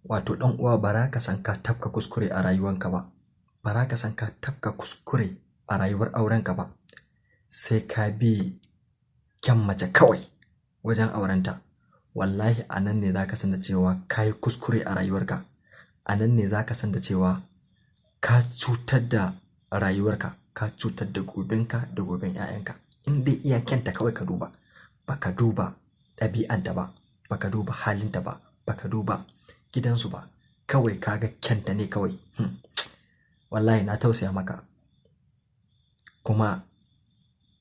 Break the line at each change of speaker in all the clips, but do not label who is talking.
wato ɗan uwa bara ka san ka tafka kuskure a rayuwanka ba, bara ka san ka tafka kuskure a rayuwar aurenka ba, sai ka bi kyan mace kawai wajen aurenta. Wallahi a nan ne za ka san da cewa ka yi kuskure a rayuwarka, a nan ne za ka san da cewa ka cutar da rayuwarka, ka cutar da gobenka da goben 'ya'yanka. In dai iya kyanta kawai ka duba, baka duba ɗabi'anta ba, baka duba halinta ba, baka duba gidansu ba, kawai kaga kyanta ne kawai. Wallahi na tausaya maka, kuma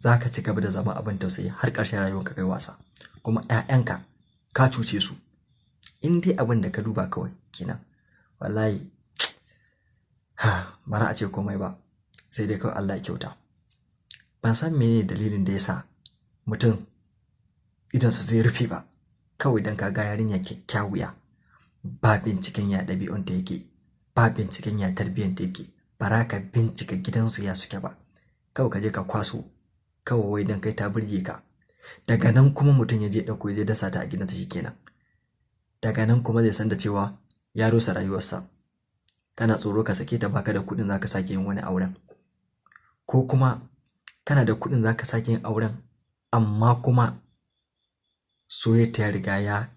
za ka ci gaba da zama abin tausayi har ƙarshen rayuwarka kai wasa, kuma 'ya'yanka ka cuce su. In dai abin da ka duba kawai kenan, wallahi bara a ce komai ba, sai dai kawai Allah ya kyauta. Ban san menene dalilin da ya sa mutum idonsa zai rufe ba kawai don ka ga yarinya kyakkyawiya, ba binciken ya ɗabi'unta yake, ba binciken ya tarbiyyanta yake, bara ka bincika gidansu ya suke ba, kawai ka je ka kwaso kawai wai don kai ta burge ka. Daga nan kuma mutum ya je ɗauko ya je dasa ta a gidansa shikenan. Daga nan kuma zai san da cewa ya rusa rayuwarsa. Kana tsoro ka sake ta, baka da kuɗin zaka sake yin wani auren, ko kuma kana da kuɗin zaka sake yin auren amma kuma soyayya ya riga ya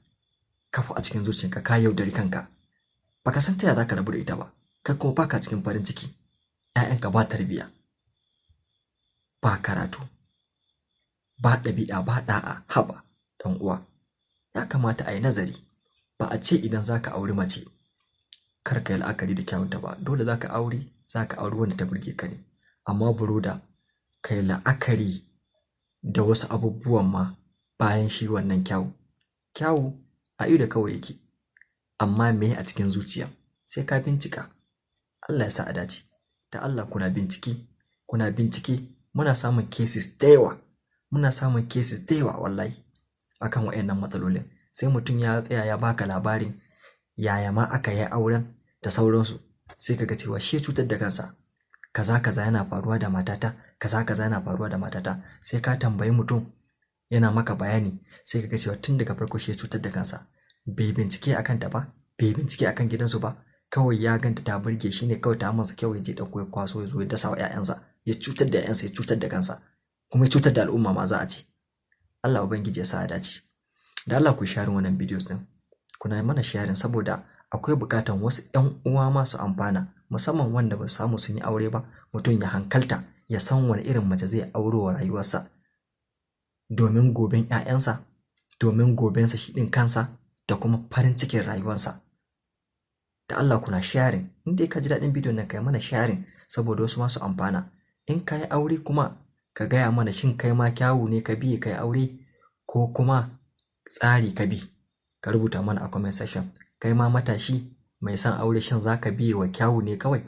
kafu a cikin zuciyarka, ka yaudari kanka, baka san ta ya zaka rabu da ita ba, kai kuma baka cikin farin ciki. 'Ya'yanka ba tarbiyya, ba karatu, ba ɗabi'a, ba ɗa'a. Haba ɗan uwa, ya kamata a yi nazari. Ba a ce idan zaka auri mace kar ka yi la'akari da kyawunta ba, dole zaka auri wanda ta burge ka ne, amma buroda ka yi la'akari da wasu abubuwan ma bayan shi wannan kyawu a ido kawai yake, amma me a cikin zuciya sai ka bincika. Allah ya sa a dace. Da Allah kuna bincike, muna samun cases da yawa, wallahi akan waɗannan matsalolin. Sai mutum ya tsaya ya baka labarin yaya ma aka yi auren da sauransu, sai kaga cewa shi cutar da kansa, kaza yana faruwa da matata, kaza yana faruwa da matata. Sai ka tambayi mutum yana maka bayani, sai kaga cewa tun daga farko shi cutar da kansa, bai bincike akan ta ba, bai bincike akan gidansu ba, kawai ya ganta ta burge shi ne, kawai ta masa kyau, ya je ɗauko ya kwaso ya zo ya dasa wa 'ya'yansa, ya cutar da 'ya'yansa, ya cutar da kansa, kuma ya cutar da al'umma ma za a ce. Allah ubangiji ya sa a dace. Da Allah ku share wannan videos din, kuna yi mana sharing saboda akwai bukatan wasu 'yan uwa masu amfana, musamman wanda ba su samu sun yi aure ba. Mutum ya hankalta, ya san wani irin mace zai auro wa rayuwarsa, domin goben 'ya'yansa, domin gobensa shi ɗin kansa, da kuma farin cikin rayuwarsa. Da Allah kuna sharing. In dai ka ji daɗin bidiyon nan, kai mana sharing saboda wasu masu amfana. In ka yi aure kuma ka gaya mana, shin kai ma kyawu ne ka bi kai aure, ko kuma tsari ka bi? Ka rubuta mana a comment section. Kai ma matashi mai son aure, shin za ka biye wa kyawu ne kawai,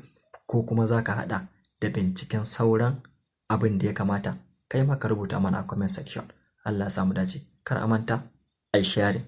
ko kuma za ka haɗa da binciken sauran abin da ya kamata? Kai ma ka rubuta mana a comment section. Allah ya samu dace. Kar a manta ai sharing.